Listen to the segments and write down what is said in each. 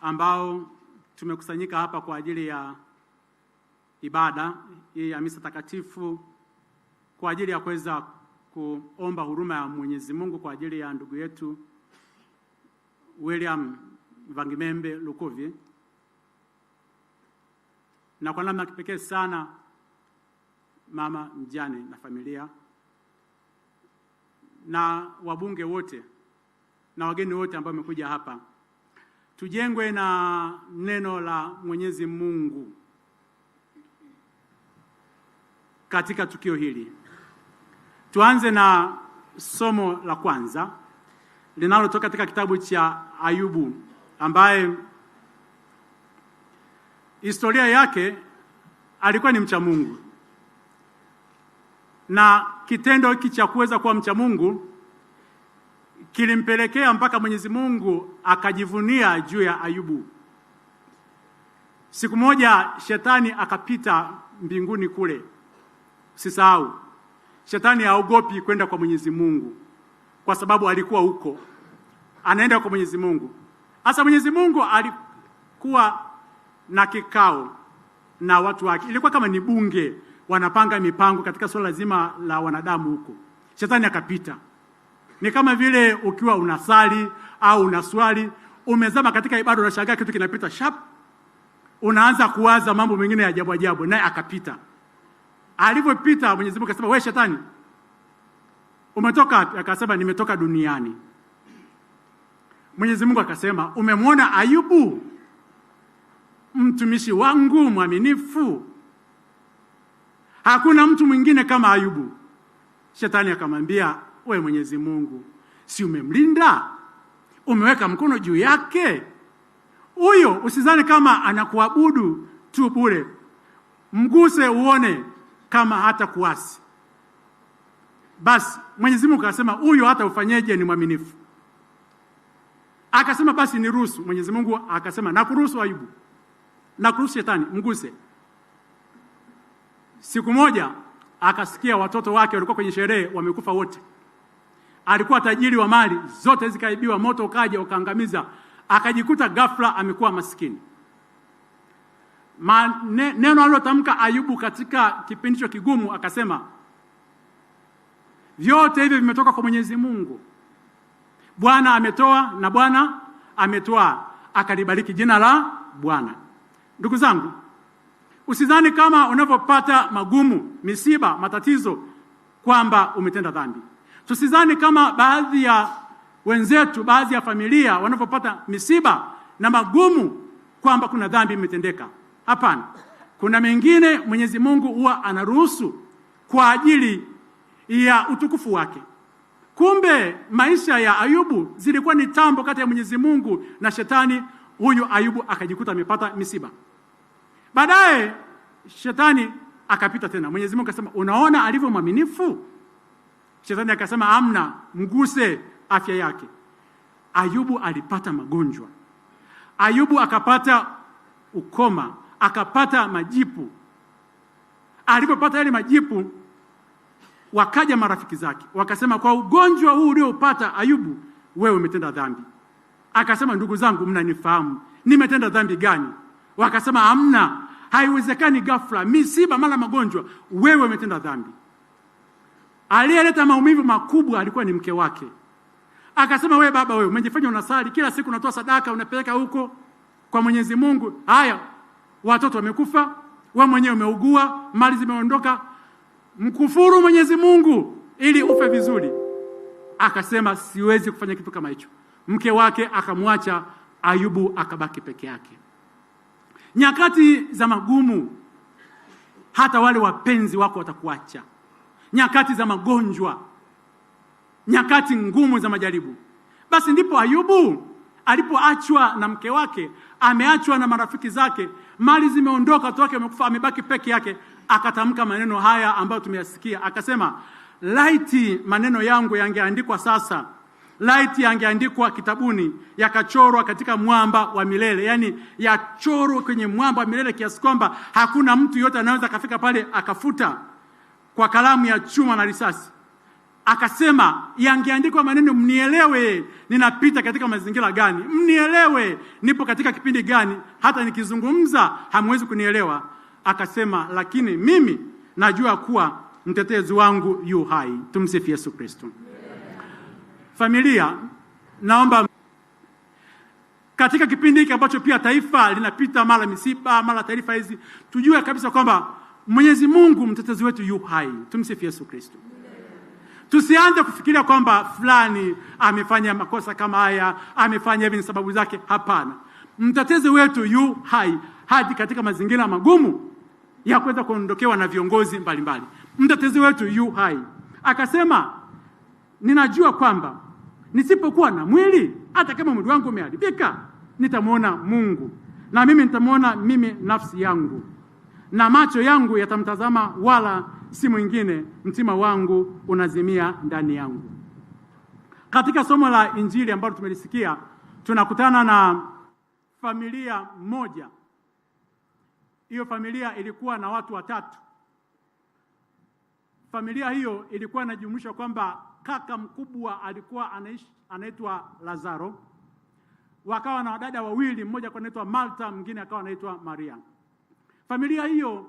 ambao tumekusanyika hapa kwa ajili ya ibada hii ya misa takatifu, kwa ajili ya kuweza kuomba huruma ya Mwenyezi Mungu kwa ajili ya ndugu yetu William Vangimembe Lukuvi, na kwa namna kipekee sana mama mjane na familia na wabunge wote na wageni wote ambao wamekuja hapa. Tujengwe na neno la Mwenyezi Mungu katika tukio hili. Tuanze na somo la kwanza linalotoka katika kitabu cha Ayubu, ambaye historia yake alikuwa ni mcha Mungu, na kitendo hiki cha kuweza kuwa mcha Mungu kilimpelekea mpaka Mwenyezi Mungu akajivunia juu ya Ayubu. Siku moja shetani akapita mbinguni kule. Usisahau, shetani haogopi kwenda kwa Mwenyezi Mungu kwa sababu alikuwa huko anaenda kwa Mwenyezi Mungu. Sasa Mwenyezi Mungu alikuwa na kikao na watu wake, ilikuwa kama ni bunge, wanapanga mipango katika swala zima la wanadamu huko. Shetani akapita. Ni kama vile ukiwa unasali au unaswali, umezama katika ibada, unashangaa kitu kinapita sharp, unaanza kuwaza mambo mengine ya ajabu ajabu, naye akapita. Alipopita Mwenyezi Mungu akasema, "Wewe shetani, umetoka wapi?" Akasema, "Nimetoka duniani." Mwenyezi Mungu akasema, "Umemwona Ayubu, mtumishi wangu mwaminifu? Hakuna mtu mwingine kama Ayubu." Shetani akamwambia, "Wewe Mwenyezi Mungu, si umemlinda? Umeweka mkono juu yake? Huyo usizani kama anakuabudu tu bure. Mguse uone kama hata kuasi." Basi Mwenyezi Mungu akasema, "Huyo hata ufanyeje ni mwaminifu." Akasema, "Basi niruhusu." Mwenyezi Mungu akasema, "Nakuruhusu Ayubu. Nakuruhusu shetani, mguse." Siku moja akasikia watoto wake walikuwa kwenye sherehe, wamekufa wote. Alikuwa tajiri wa mali, zote zikaibiwa, moto ukaja ukaangamiza. Akajikuta ghafla amekuwa maskini. Neno alilotamka Ayubu katika kipindi hicho kigumu, akasema, "Vyote hivyo vimetoka kwa Mwenyezi Mungu. Bwana ametoa na Bwana ametoa." Akalibariki jina la Bwana. Ndugu zangu, usidhani kama unapopata magumu, misiba, matatizo kwamba umetenda dhambi. Tusidhani kama baadhi ya wenzetu, baadhi ya familia wanapopata misiba na magumu kwamba kuna dhambi imetendeka. Hapana. Kuna mengine Mwenyezi Mungu huwa anaruhusu kwa ajili ya utukufu wake. Kumbe maisha ya Ayubu zilikuwa ni tambo kati ya Mwenyezi Mungu na shetani. Huyu Ayubu akajikuta amepata misiba. Baadaye shetani akapita tena. Mwenyezi Mungu akasema, "Unaona alivyo mwaminifu?" Shetani akasema, "Amna, mguse afya yake." Ayubu alipata magonjwa. Ayubu akapata ukoma, akapata majipu. Alipopata yale majipu, wakaja marafiki zake, wakasema, "Kwa ugonjwa huu uliopata Ayubu, wewe umetenda dhambi." Akasema, "Ndugu zangu, mnanifahamu. Nimetenda dhambi gani?" Wakasema, "Amna, haiwezekani ghafla, misiba mara magonjwa, wewe umetenda dhambi." Aliyeleta maumivu makubwa alikuwa ni mke wake. Akasema, "Wewe baba, wewe umejifanya unasali, kila siku unatoa sadaka, unapeleka huko kwa Mwenyezi Mungu. Haya, watoto wamekufa, wewe mwenyewe umeugua, mali zimeondoka. Mkufuru Mwenyezi Mungu ili ufe vizuri." Akasema, "Siwezi kufanya kitu kama hicho." Mke wake akamwacha, Ayubu akabaki peke yake. Nyakati za magumu, hata wale wapenzi wako watakuacha. Nyakati za magonjwa, nyakati ngumu za majaribu. Basi ndipo Ayubu alipoachwa na mke wake, ameachwa na marafiki zake, mali zimeondoka, watoto wake wamekufa, amebaki peke yake, akatamka maneno haya ambayo tumeyasikia. Akasema, "Laiti maneno yangu yangeandikwa sasa, laiti yangeandikwa kitabuni, yakachorwa katika mwamba wa milele." Yani yachorwa kwenye mwamba wa milele kiasi kwamba hakuna mtu yote anaweza kafika pale akafuta kwa kalamu ya chuma na risasi. akasema yangeandikwa maneno mnielewe ninapita katika mazingira gani, mnielewe nipo katika kipindi gani, hata nikizungumza hamwezi kunielewa. Akasema lakini mimi najua kuwa mtetezi wangu yu hai. Tumsifu Yesu Kristo. Familia, naomba katika kipindi hiki ambacho pia taifa linapita mara misiba, mara taarifa hizi, tujue kabisa kwamba Mwenyezi Mungu mtetezi wetu yu hai. Tumsifu Yesu Kristo. Tusianze kufikiria kwamba fulani amefanya makosa kama haya, amefanya hivi ni sababu zake. Hapana. Mtetezi wetu yu hai hadi katika mazingira magumu ya kuweza kuondokewa na viongozi mbalimbali. Mtetezi wetu yu hai. Akasema ninajua kwamba nisipokuwa na mwili, hata kama mwili wangu umeharibika, nitamwona Mungu. Na mimi nitamwona mimi nafsi yangu. Na macho yangu yatamtazama wala si mwingine, mtima wangu unazimia ndani yangu. Katika somo la Injili ambalo tumelisikia, tunakutana na familia moja. Hiyo familia ilikuwa na watu watatu. Familia hiyo ilikuwa inajumuisha kwamba kaka mkubwa alikuwa anaitwa Lazaro. Wakawa na wadada wawili, mmoja alikuwa anaitwa Martha, mwingine akawa anaitwa Maria. Familia hiyo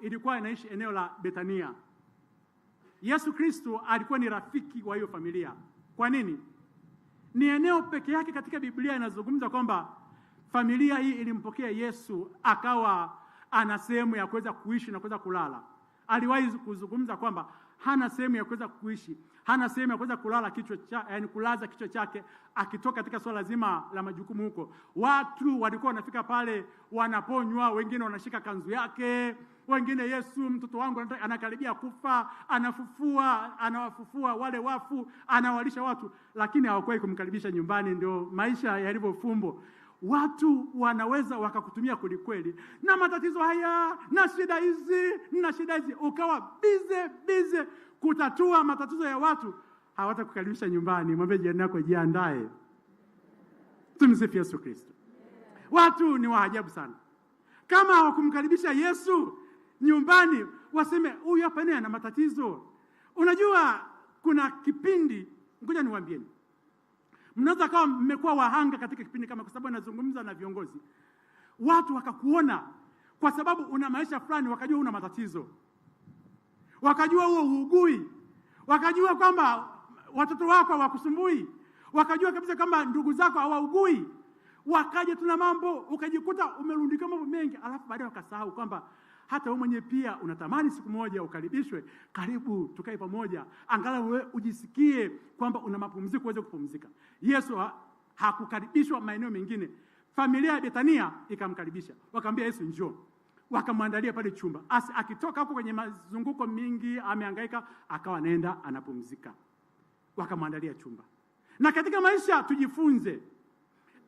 ilikuwa inaishi eneo la Betania. Yesu Kristo alikuwa ni rafiki wa hiyo familia. Kwa nini? Ni eneo peke yake katika Biblia inazungumza kwamba familia hii ilimpokea Yesu, akawa ana sehemu ya kuweza kuishi na kuweza kulala. Aliwahi kuzungumza kwamba hana sehemu ya kuweza kuishi, hana sehemu ya kuweza kulala kulaza kichwa chake, akitoka katika swala zima la majukumu huko. Watu walikuwa wanafika pale wanaponywa, wengine wanashika kanzu yake, wengine Yesu mtoto wangu anakaribia kufa, anawafufua wale wafu, anawalisha watu, lakini hawakuwahi kumkaribisha nyumbani. Ndio maisha yalivyofumbo. Watu wanaweza wakakutumia kweli na matatizo haya na shida hizi, ukawa bize kutatua matatizo ya watu, hawatakukaribisha nyumbani. Mwambie jirani yako jiandae. Tumsifu Yesu Kristo. Watu ni waajabu sana. Kama hawakumkaribisha Yesu nyumbani, waseme huyu hapa naye ana matatizo. Unajua kuna kipindi, ngoja niwaambieni. Mnaweza kama mmekuwa wahanga katika kipindi kama, kwa sababu nazungumza na viongozi. Watu wakakuona kwa sababu una maisha fulani, wakajua una matatizo. Wakajua huo uugui. Wakajua kwamba watoto wako hawakusumbui. Wakajua kabisa kwamba ndugu zako hawaugui. Wakaja tuna mambo, ukajikuta umerundika mambo mengi, alafu baadaye wakasahau kwamba hata wewe mwenyewe pia unatamani siku moja ukaribishwe. Karibu tukae pamoja, angalau wewe ujisikie kwamba una mapumziko uweze kupumzika. Yesu hakukaribishwa maeneo mengine. Familia ya Betania ikamkaribisha. Wakamwambia Yesu njoo. Wakamwandalia pale chumba. Akitoka hapo kwenye mazunguko mingi, amehangaika, akawa anaenda anapumzika. Wakamwandalia chumba. Na katika maisha tujifunze,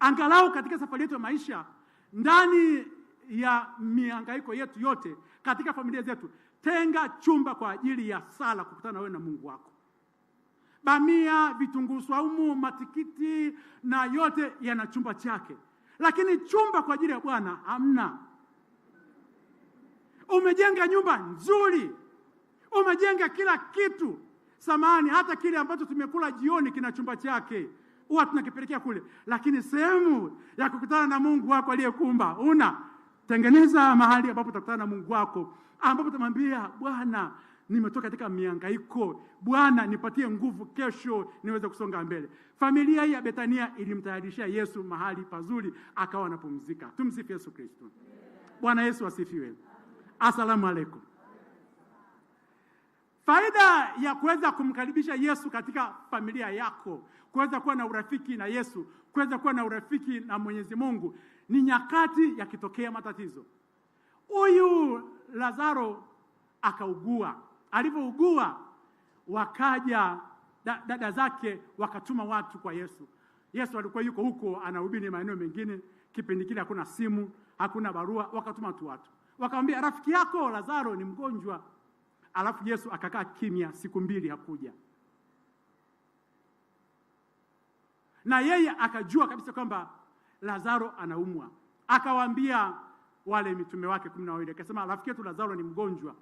angalau katika safari yetu ya maisha, ndani ya mihangaiko yetu yote, katika familia zetu, tenga chumba kwa ajili ya sala, kukutana wewe na Mungu wako. Bamia, vitunguu saumu, matikiti na yote yana chumba chake. Lakini chumba kwa ajili ya Bwana hamna. Umejenga nyumba nzuri, umejenga kila kitu, samani hata kile ambacho tumekula jioni kina chumba chake, huwa tunakipelekea kule. Lakini sehemu ya kukutana na Mungu wako aliyekuumba tengeneza mahali ambapo utakutana na Mungu wako, ambapo utamwambia Bwana, nimetoka katika mihangaiko, Bwana nipatie nguvu kesho niweze kusonga mbele. Familia hii ya Betania ilimtayarishia Yesu mahali pazuri, akawa anapumzika. Tumsifu Yesu Kristo. Bwana Yesu asifiwe. Asalamu alaykum. Faida ya kuweza kumkaribisha Yesu katika familia yako, kuweza kuwa na urafiki na Yesu, kuweza kuwa na urafiki na Mwenyezi Mungu, ni nyakati yakitokea matatizo. Huyu Lazaro akaugua. Alipougua, wakaja dada zake wakatuma watu kwa Yesu. Yesu alikuwa yuko huko anahubiri maeneo mengine. Kipindi kile hakuna simu, hakuna barua, wakatuma watu. Wakamwambia rafiki yako Lazaro ni mgonjwa. Alafu Yesu akakaa kimya siku 2 hakuja. Na yeye akajua kabisa kwamba Lazaro anaumwa. Akawaambia wale mitume wake 12, akasema rafiki yetu Lazaro ni mgonjwa.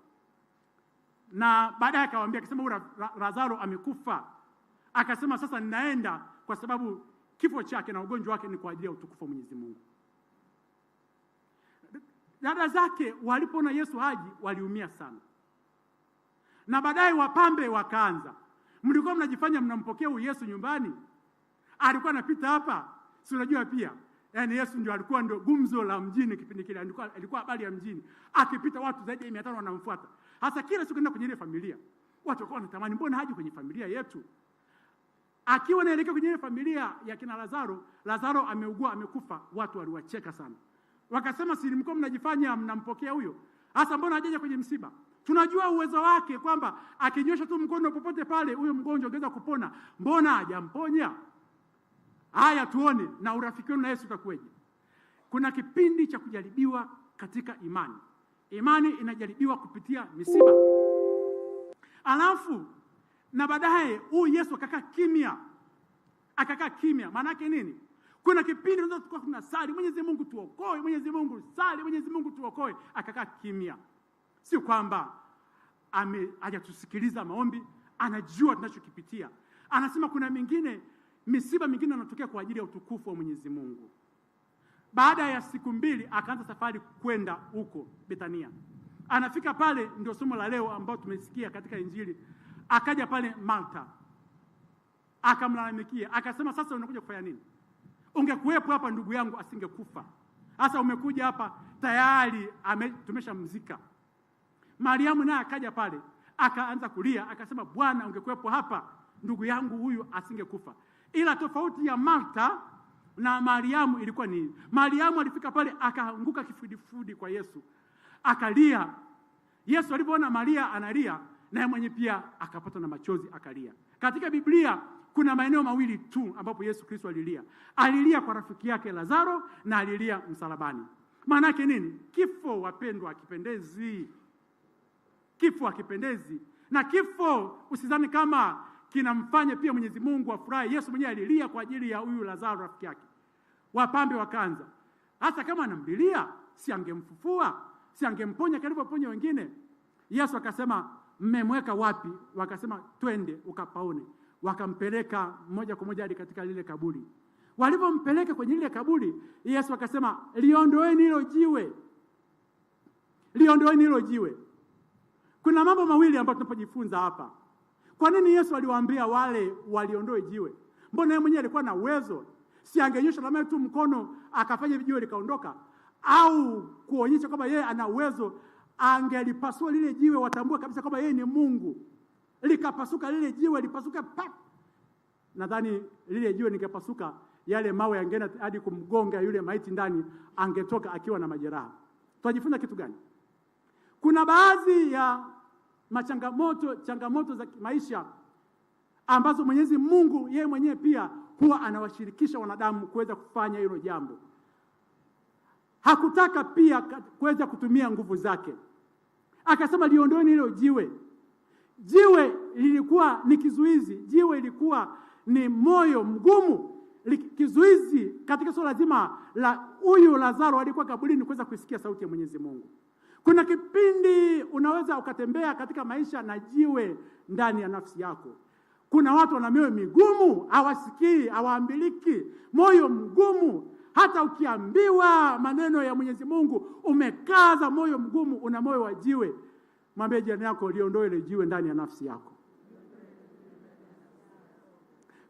na baadaye akawaambia akisema huyu Lazaro amekufa. Akasema sasa ninaenda kwa sababu kifo chake na ugonjwa wake ni kwa ajili ya utukufu wa Mwenyezi Mungu. Dada zake walipoona Yesu haji waliumia sana. Na baadaye wapambe wakaanza, mlikuwa mnajifanya mnampokea huyu Yesu nyumbani? Alikuwa anapita hapa, si unajua pia. Yaani Yesu ndio alikuwa ndio gumzo la mjini kipindi kile, alikuwa habari ya mjini. Akipita watu zaidi ya 500 wanamfuata. Hasa kila siku nenda kwenye ile familia. Watu walikuwa wanatamani mbona haji kwenye familia yetu? Akiwa anaelekea kwenye ile familia ya kina Lazaro ameugua, amekufa, watu waliwacheka sana. Wakasema si mlikuwa mnajifanya mnampokea huyo? Hasa mbona hajaja kwenye msiba? Tunajua uwezo wake kwamba akinyosha tu mkono popote pale huyo mgonjwa angeweza kupona. Mbona hajamponya? Haya tuone na urafiki wenu na Yesu utakuwaje. Kuna kipindi cha kujaribiwa katika imani. Imani inajaribiwa kupitia misiba. Alafu na baadaye huyu Yesu akakaa kimya. Akakaa kimya. Maana yake nini? Kuna kipindi tunaweza tukao tunasali, Mwenyezi Mungu tuokoe, Mwenyezi Mungu sali, Mwenyezi Mungu tuokoe, akakaa kimya. Sio kwamba hajatusikiliza maombi, anajua tunachokipitia. Anasema kuna misiba mingine inatokea kwa ajili ya utukufu wa Mwenyezi Mungu. Baada ya siku 2 akaanza safari kwenda huko Bethania. Anafika pale, ndio somo la leo ambao tumesikia katika Injili. Akaja pale Martha. Akamlalamikia, akasema sasa unakuja kufanya nini? Ungekuwepo hapa ndugu yangu asingekufa. Sasa umekuja hapa tayari tumeshamzika. Mariamu naye akaja pale, akaanza kulia, akasema Bwana ungekuwepo hapa ndugu yangu huyu asingekufa. Ila tofauti ya Martha na Mariamu ilikuwa ni Mariamu alifika pale akaanguka kifudifudi kwa Yesu. Akalia. Yesu alipoona Maria analia, naye mwenye pia akapata na machozi akalia. Katika Biblia kuna maeneo mawili tu ambapo Yesu Kristo alilia. Alilia kwa rafiki yake Lazaro na alilia msalabani. Maana yake nini? Kifo wapendwa hakipendezi. Kifo hakipendezi. Na kifo usidhani kama kinamfanya pia Mwenyezi Mungu afurahi. Yesu mwenyewe alilia kwa ajili ya huyu Lazaro rafiki yake. Wapambe wakaanza, hata kama anamlilia si angemfufua, si angemponya kalivyoponya wengine. Yesu akasema mmemweka wapi? Wakasema twende ukapaone. Wakampeleka moja kwa moja hadi katika lile kaburi. Walipompeleka kwenye lile kaburi, Yesu akasema liondoeni hilo jiwe. Liondoeni hilo jiwe. Kuna mambo mawili ambayo tunapojifunza hapa. Kwa nini Yesu aliwaambia wale waliondoe jiwe? Mbona yeye mwenyewe alikuwa na uwezo? Si angenyosha labda tu mkono akafanya jiwe likaondoka? Au kuonyesha kwamba yeye ana uwezo, angelipasua lile jiwe watambua kabisa kwamba yeye ni Mungu. Likapasuka lile jiwe, lipasuka pap. Nadhani lile jiwe likapasuka, yale mawe yangeenda hadi kumgonga yule maiti ndani, angetoka akiwa na majeraha. Tunajifunza kitu gani? Kuna baadhi ya changamoto za maisha ambazo Mwenyezi Mungu yeye mwenyewe pia huwa anawashirikisha wanadamu kuweza kufanya hilo jambo. Hakutaka pia kuweza kutumia nguvu zake. Akasema liondoeni hilo jiwe. Jiwe lilikuwa ni kizuizi. Jiwe lilikuwa ni moyo mgumu. Kizuizi katika swala zima la huyu Lazaro alikuwa kaburini kuweza kusikia sauti ya Mwenyezi Mungu. Kuna kipindi unaweza ukatembea katika maisha na jiwe ndani ya nafsi yako. Kuna watu wana mioyo migumu, hawasikii, hawaambiliki, moyo mgumu. Hata ukiambiwa maneno ya Mwenyezi Mungu, umekaza moyo mgumu, una moyo wa jiwe. Mwambie jirani yako liondoe ile jiwe ndani ya nafsi yako.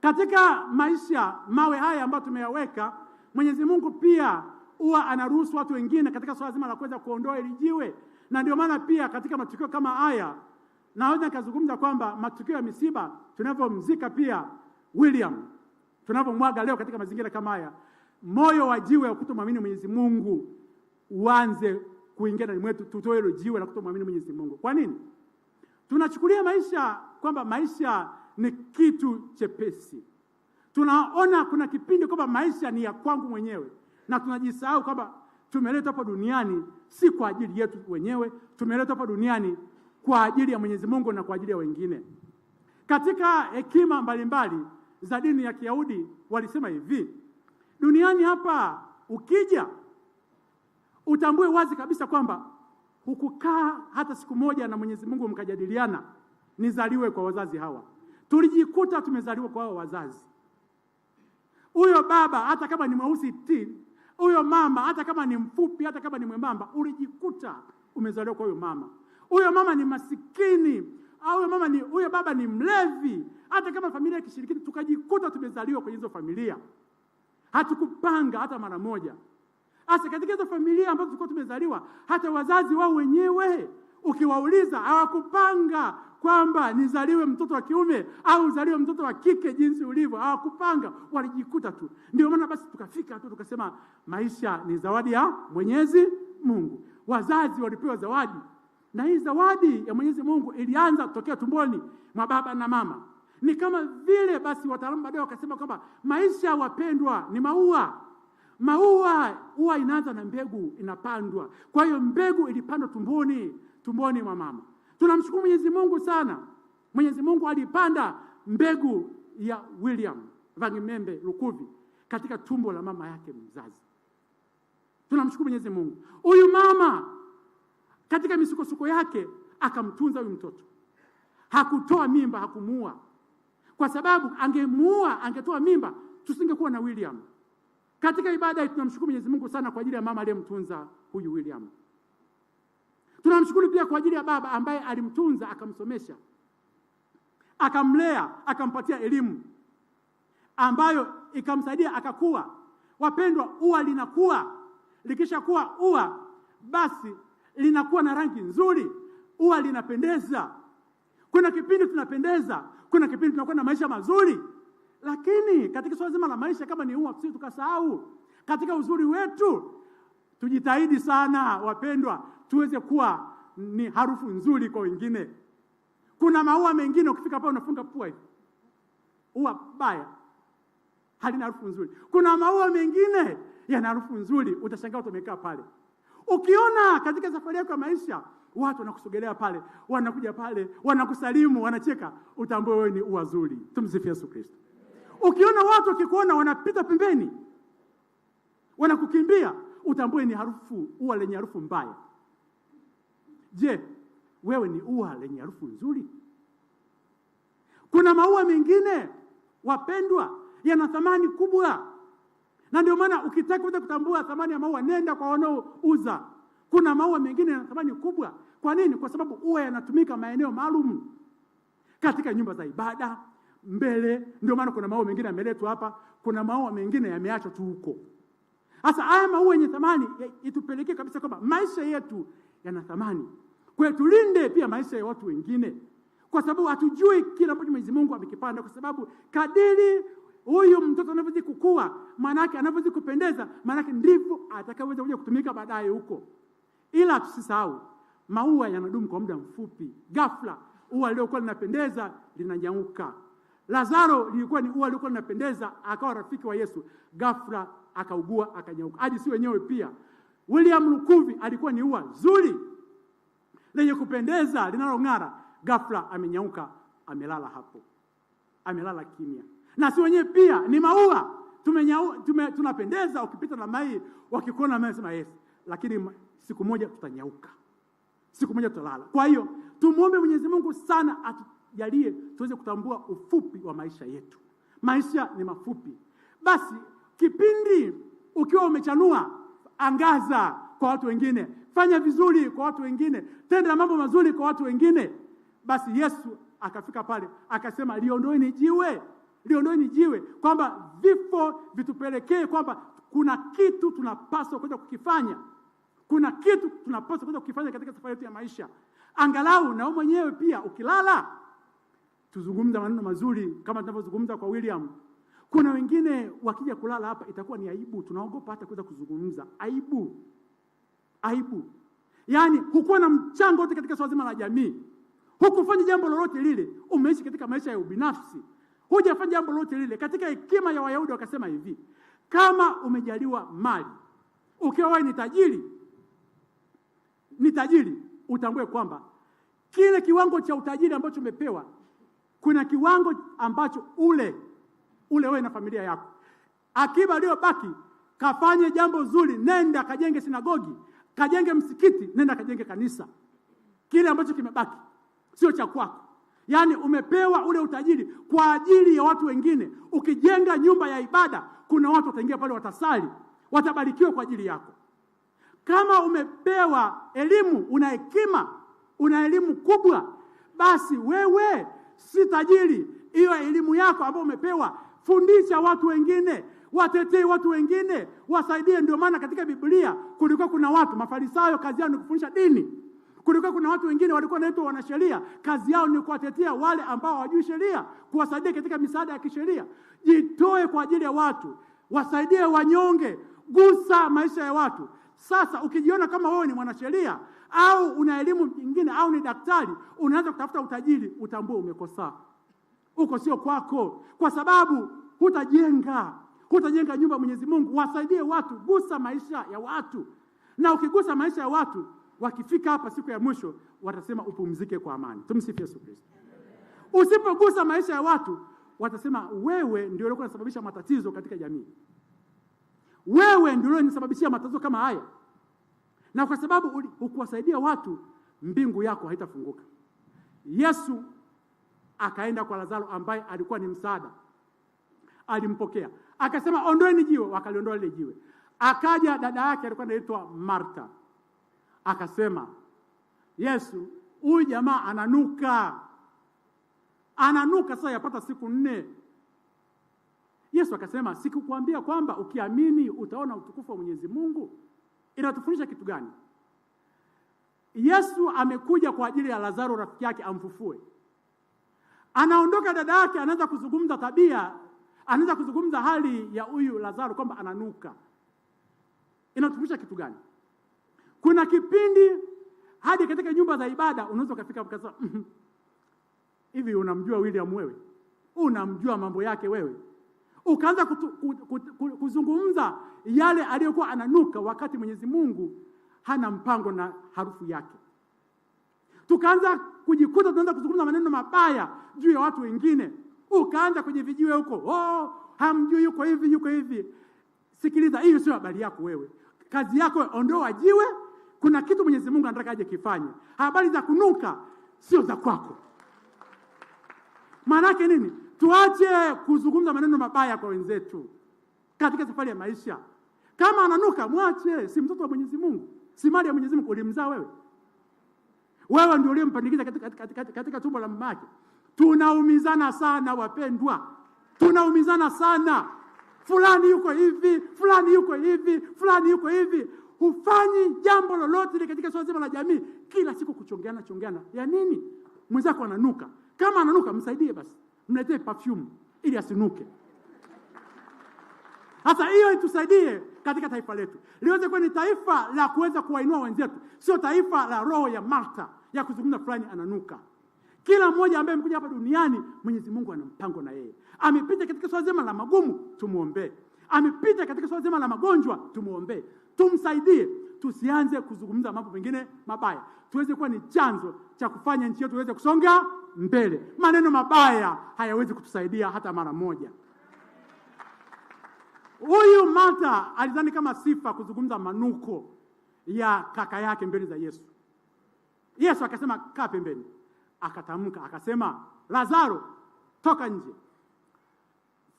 Katika maisha mawe haya ambayo tumeyaweka, Mwenyezi Mungu pia huwa anaruhusu watu wengine katika swala zima la kuweza kuondoa ile jiwe. Na ndio maana pia katika matukio kama haya naweza kuzungumza kwamba matukio ya misiba tunapomzika pia William, tunapomwaga leo katika mazingira kama haya, moyo wa jiwe wa kutomwamini Mwenyezi Mungu uanze kuingia ndani mwetu, tutoe ile jiwe la kutomwamini Mwenyezi Mungu. Kwa nini? Tunachukulia maisha kwamba maisha ni kitu chepesi. Tunaona kuna kipindi kwamba maisha ni ya kwangu mwenyewe, na tunajisahau kwamba tumeletwa hapa duniani si kwa ajili yetu wenyewe, tumeletwa hapa duniani kwa ajili ya Mwenyezi Mungu na kwa ajili ya wengine. Katika hekima mbalimbali za dini ya Kiyahudi walisema hivi: duniani hapa ukija utambue wazi kabisa kwamba hukukaa hata siku moja na Mwenyezi Mungu mkajadiliana nizaliwe kwa wazazi hawa. Tulijikuta tumezaliwa kwa hao wazazi. Huyo baba hata kama ni mweusi ti, huyo mama hata kama ni mfupi, hata kama ni mwembamba, ulijikuta umezaliwa kwa huyo mama. Huyo mama ni masikini, au huyo baba ni mlevi, hata kama familia ya kishirikina, tukajikuta tumezaliwa kwenye hizo familia. Hatukupanga hata mara moja. Asa katika hizo familia ambazo tulikuwa tumezaliwa, hata wazazi wao wenyewe ukiwauliza hawakupanga kwamba nizaliwe mtoto wa kiume au uzaliwe mtoto wa kike jinsi ulivyo. Hawakupanga, walijikuta tu. Ndio maana basi tukafika tu tukasema maisha ni zawadi ya Mwenyezi Mungu. Wazazi walipewa zawadi. Na hii zawadi ya Mwenyezi Mungu ilianza kutokea tumboni mwa baba na mama. Ni kama vile basi wataalamu baadaye wakasema kwamba maisha, wapendwa, ni maua. Maua inaanza na mbegu inapandwa. Kwa hiyo mbegu ilipandwa tumboni mwa mama. Tunamshukuru Mwenyezi Mungu sana. Mwenyezi Mungu alipanda mbegu ya William Vangimembe Lukuvi katika tumbo la mama yake mzazi. Tunamshukuru Mwenyezi Mungu. Huyu mama katika misukosuko yake akamtunza huyu mtoto. Hakutoa mimba, hakumuua. Kwa sababu angemuua, angetoa mimba, tusingekuwa na William. Katika ibada tunamshukuru Mwenyezi Mungu sana kwa ajili ya mama aliyemtunza huyu William. Tunamshukuru pia kwa ajili ya baba ambaye alimtunza, akamsomesha, akamlea, akampatia elimu ambayo ikamsaidia akakua. Wapendwa, ua linakuwa, likishakuwa ua basi linakuwa na rangi nzuri, ua linapendeza. Kuna kipindi tunapendeza, kuna kipindi tunakuwa na maisha mazuri. Lakini katika swala zima la maisha, kama ni ua, sisi tukasahau katika uzuri wetu. Tujitahidi sana wapendwa, tuweze kuwa ni harufu nzuri kwa wengine. Kuna maua mengine ukifika pale unafunga pua hivi, ua baya, halina harufu nzuri. Kuna maua mengine yana harufu nzuri, utashangaa watu wamekaa pale. Ukiona katika safari yako ya maisha watu wanakusogelea pale, wanakuja pale, wanakusalimu, wanacheka, utambue wewe ni ua zuri. Tumsifu Yesu Kristo. Ukiona watu wakikuona wanapita pembeni, wanakukimbia, utambue ni ua lenye harufu mbaya. Je, wewe ni ua lenye harufu nzuri? Kuna maua mengine wapendwa yana thamani kubwa. Na ndio maana ukitaka kutambua thamani ya maua, nenda kwa wanaouza. Kuna maua mengine yana thamani kubwa. Kwa nini? Kwa sababu ua yanatumika maeneo maalum. Katika nyumba za ibada, mbele, ndio maana kuna maua mengine yameletwa hapa, kuna maua mengine yameachwa tu huko. Sasa haya maua yenye thamani itupelekee kabisa kwamba maisha yetu yana thamani. Kwa hiyo tulinde pia maisha ya watu wengine. Kwa sababu hatujui kile ambacho Mwenyezi Mungu amekipanda, kwa sababu kadiri huyu mtoto anavyozidi kukua, maana yake anavyozidi kupendeza, maana yake ndivyo atakaweza kuja kutumika baadaye huko. Ila tusisahau, maua yanadumu kwa muda mfupi. Ghafla ua liliokuwa linapendeza linanyauka. Lazaro lilikuwa ni ua lilikuwa linapendeza, akawa rafiki wa Yesu. Ghafla akaugua, akanyauka. Hadi si wenyewe pia. William Lukuvi alikuwa ni ua zuri lenye kupendeza, linalong'ara. Ghafla amenyauka, amelala hapo. Amelala kimya. Na si wenyewe pia ni maua. Tunapendeza, ukipita na mai, wakikuona mai sema yes. Lakini siku moja tutanyauka. Siku moja tutalala. Kwa hiyo tumuombe Mwenyezi Mungu sana atujalie tuweze kutambua ufupi wa maisha yetu. Maisha ni mafupi. Basi kipindi ukiwa umechanua, angaza kwa watu wengine, fanya vizuri kwa watu wengine, tenda mambo mazuri kwa watu wengine. Basi Yesu akafika pale akasema liondoeni jiwe, kwamba vifo vitupelekee kwamba kuna kitu tunapaswa kwenda kukifanya. Kuna kitu tunapaswa kwenda kukifanya katika safari yetu ya maisha. Angalau na mwenyewe pia ukilala tuzungumza maneno mazuri kama tunavyozungumza kwa William. Kuna wengine wakija kulala hapa itakuwa ni aibu, tunaogopa hata kuweza kuzungumza. Aibu. Yaani hukuwa na mchango wote katika swala zima la jamii. Hukufanya jambo lolote lile, umeishi katika maisha ya ubinafsi. Hujafanya jambo lolote lile. Katika hekima ya Wayahudi wakasema hivi, kama umejaliwa mali, ukiwa wewe ni tajiri, utambue kwamba kile kiwango cha utajiri ambacho umepewa, kuna kiwango ambacho ule wewe na familia yako. Akiba iliyobaki, kafanye jambo zuri, nenda kajenge sinagogi, Kajenge msikiti, nenda kajenge kanisa. Kile ambacho kimebaki sio cha kwako. Yaani umepewa ule utajiri kwa ajili ya watu wengine. Ukijenga nyumba ya ibada, kuna watu wataingia pale watasali, watabarikiwa kwa ajili yako. Kama umepewa elimu, una hekima, una elimu kubwa, basi wewe si tajiri. Hiyo elimu yako ambayo umepewa, fundisha watu wengine, watetee watu wengine, wasaidie. Ndio maana katika Biblia kulikuwa kuna watu Mafarisayo, kazi yao ni kufundisha dini. Kulikuwa kuna watu wengine walikuwa wanaitwa wanasheria, kazi yao ni kuwatetea wale ambao hawajui sheria, kuwasaidia katika misaada ya kisheria. Jitoe kwa ajili ya watu, wasaidie wanyonge, gusa maisha ya watu. Sasa ukijiona kama wewe ni mwanasheria au una elimu nyingine au ni daktari, unaanza kutafuta utajiri, utambue umekosa. Uko sio kwako, kwa sababu hutajenga nyumba Mwenyezi Mungu. Wasaidie watu, gusa maisha ya watu. Na ukigusa maisha ya watu, wakifika hapa siku ya mwisho watasema upumzike kwa amani. Tumsifu Yesu Kristo. Usipogusa maisha ya watu, watasema wewe ndio ulikuwa unasababisha matatizo katika jamii. Wewe ndio unasababishia matatizo kama haya. Na kwa sababu ukuwasaidia watu, mbingu yako haitafunguka. Yesu akaenda kwa Lazaro ambaye alikuwa ni msaada. Alimpokea. Akasema ondoeni jiwe, wakaliondoa ile jiwe. Akaja dada yake alikuwa anaitwa Martha. Akasema, Yesu, huyu jamaa ananuka. Ananuka sasa yapata siku 4. Yesu akasema, sikukwambia kwamba ukiamini utaona utukufu wa Mwenyezi Mungu? Inatufundisha kitu gani? Yesu amekuja kwa ajili ya Lazaro rafiki yake amfufue. Anaondoka dada yake, anaanza kuzungumza tabia, anaanza kuzungumza hali ya huyu Lazaro kwamba ananuka. Inatufundisha kitu gani? Kuna kipindi hadi katika nyumba za ibada unaweza kufika ukasema hivi unamjua William wewe? Unamjua mambo yake wewe? Ukaanza kuzungumza yale aliyokuwa ananuka, wakati Mwenyezi Mungu hana mpango na harufu yake. Tukaanza kujikuta tunaanza kuzungumza maneno mabaya juu ya watu wengine. Ukaanza kwenye vijiwe huko, hamjui yuko hivi. Sikiliza, hiyo sio habari yako wewe. Kazi yako ondoa jiwe. Kuna kitu Mwenyezi Mungu anataka aje kifanye. Habari za kunuka sio za kwako. Maana yake nini? Tuache kuzungumza maneno mabaya kwa wenzetu katika safari ya maisha. Kama ananuka, mwache. Si mtoto wa Mwenyezi Mungu, si mali ya Mwenyezi Mungu. Ulimzaa wewe. Wewe ndio uliyempandikiza katika tumbo la mama yake. Tunaumizana sana wapendwa. Tunaumizana sana. Fulani yuko hivi, fulani yuko hivi, fulani yuko hivi. Hufanyi jambo lolote katika swala zima la jamii. Kila siku chongeana. Ya nini? Mwenzako ananuka. Kama ananuka, msaidie basi. Mletee perfume ili asinuke. Sasa hiyo itusaidie katika taifa letu. Liweze kuwa ni taifa la kuweza kuwainua wenzetu. Sio taifa la roho ya Martha ya kuzungumza fulani ananuka. Kila mmoja ambaye amekuja hapa duniani, Mwenyezi Mungu ana mpango na yeye. Amepita katika swala zima la magumu, tumuombe. Amepita katika swala zima la magonjwa, tumuombe. Tumsaidie. Tusianze kuzungumza mambo mengine mabaya. Tuweze kuwa ni chanzo cha kufanya nchi yetu iweze kusonga mbele. Maneno mabaya hayawezi kutusaidia hata mara moja. Huyu Martha alidhani kama sifa kuzungumza manuko ya kaka yake mbele za Yesu. Yesu akasema kaa pembeni. Akatamka akasema, Lazaro, toka nje.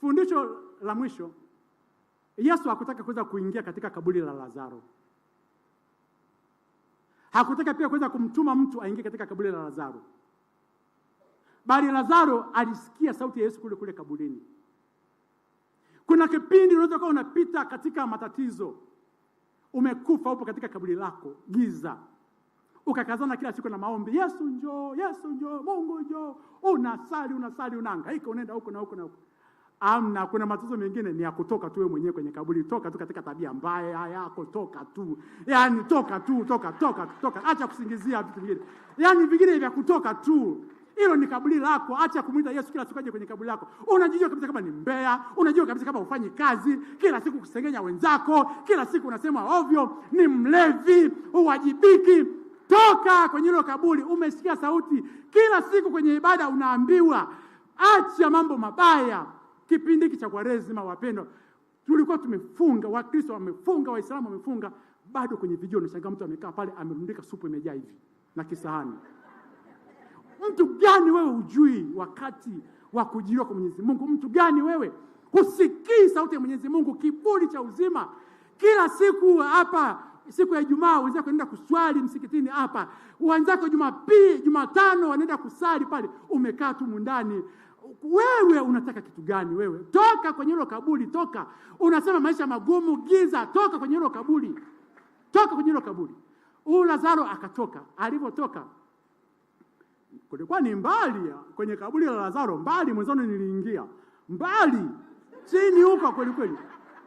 Fundisho la mwisho, Yesu hakutaka kuweza kuingia katika kaburi la Lazaro. Hakutaka pia kuweza kumtuma mtu aingie katika kaburi la Lazaro. Bali Lazaro alisikia sauti ya Yesu kule kaburini. Kuna kipindi unaweza kuwa unapita katika matatizo. Umekufa upo katika kaburi lako, giza. Ukakazana kila siku na maombi, Yesu njoo, Mungu njoo. Unasali, unahangaika, unaenda huko na huko. Amna, kuna matatizo mengine ni ya kutoka tu wewe mwenyewe kwenye kaburi. Toka tu katika tabia mbaya yako, toka tu. Yaani toka. Acha kusingizia vitu vingine. Yaani vingine vya kutoka tu. Hilo ni kaburi lako. Acha kumuita Yesu kila siku aje kwenye kaburi lako. Unajijua kabisa kama ni mbea, unajua kabisa kama ufanyi kazi, kila siku kusengenya wenzako, kila siku unasema ovyo, ni mlevi, uwajibiki. Toka kwenye hilo kaburi. Umesikia sauti kila siku kwenye ibada unaambiwa acha mambo mabaya. Kipindi hiki cha Kwaresima wapendwa, tulikuwa tumefunga, Wakristo wamefunga, Waislamu wamefunga. Bado kwenye video unashangaa mtu amekaa pale amerundika supu imejaa hivi na kisahani. Mtu gani wewe hujui wakati wa kujiliwa kwa Mwenyezi Mungu? Mtu gani wewe husikii sauti ya Mwenyezi Mungu, kiburi cha uzima? Kila siku hapa, siku ya Ijumaa wenzako wanaenda kuswali msikitini hapa, wenzako Jumapili, Jumatano wanaenda kusali pale, umekaa tu ndani. Wewe unataka kitu gani wewe? Toka kwenye hilo kaburi, toka. Unasema maisha magumu, giza, toka kwenye hilo kaburi. Toka kwenye hilo kaburi. Lazaro akatoka. Alipotoka, kulikuwa ni mbali kwenye kaburi la Lazaro, mbali mwenzano niliingia. Mbali. Chini huko kweli kweli.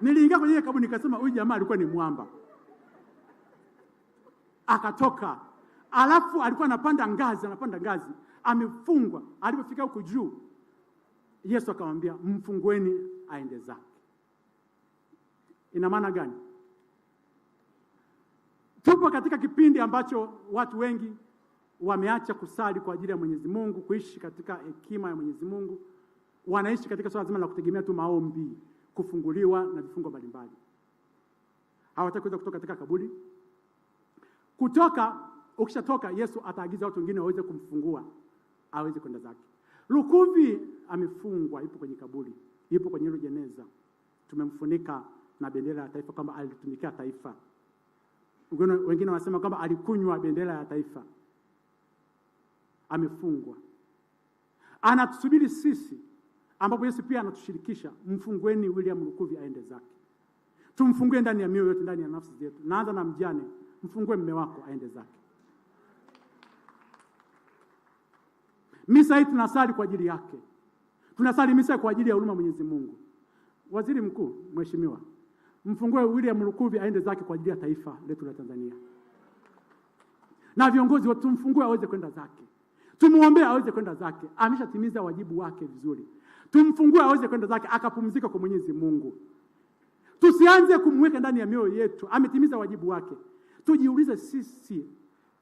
Niliingia kwenye kaburi nikasema huyu jamaa alikuwa ni mwamba. Akatoka. Alafu alikuwa anapanda ngazi, amefungwa. Alipofika huko juu, Yesu akamwambia mfungueni aende zake. Ina maana gani? Tupo katika kipindi ambacho watu wengi wameacha kusali kwa ajili ya Mwenyezi Mungu, kuishi katika hekima ya Mwenyezi Mungu. Wanaishi katika swala zima la kutegemea tu maombi, kufunguliwa na vifungo mbalimbali. Hawataki kuweza kutoka katika kaburi. Ukishatoka Yesu ataagiza watu wengine waweze kumfungua, aweze kwenda zake. Lukuvi amefungwa, ipo kwenye kaburi, ipo kwenye hilo jeneza. Tumemfunika na bendera ya taifa kwamba alitumikia taifa. Wengine wanasema kwamba alikunywa bendera ya taifa. Amefungwa. Anatusubiri sisi, ambapo Yesu pia anatushirikisha, mfungueni William Lukuvi aende zake. Tumfungue ndani ya mioyo yetu, ndani ya nafsi zetu. Naanza na mjane, mfungue mume wako aende zake. Misa hii tunasali kwa ajili yake. Tunasali misa kwa ajili ya huruma Mwenyezi Mungu. Waziri Mkuu, Mheshimiwa, mfungue William Lukuvi aende zake kwa ajili ya taifa letu la Tanzania. Na viongozi wote tumfungue aweze kwenda zake. Tumuombee aweze kwenda zake. Ameshatimiza wajibu wake vizuri. Tumfungue aweze kwenda zake akapumzika kwa Mwenyezi Mungu. Tusianze kumweka ndani ya mioyo yetu. Ametimiza wajibu wake. Tujiulize sisi,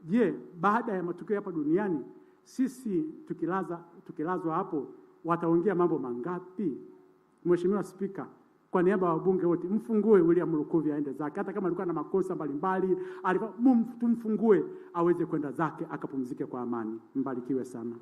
je, baada ya matukio hapa duniani, sisi tukilazwa hapo wataongea mambo mangapi? Mheshimiwa Spika, kwa niaba ya wabunge wote, mfungue William Lukuvi aende zake. Hata kama alikuwa na makosa mbalimbali, tumfungue aweze kwenda zake akapumzike kwa amani. Mbarikiwe sana.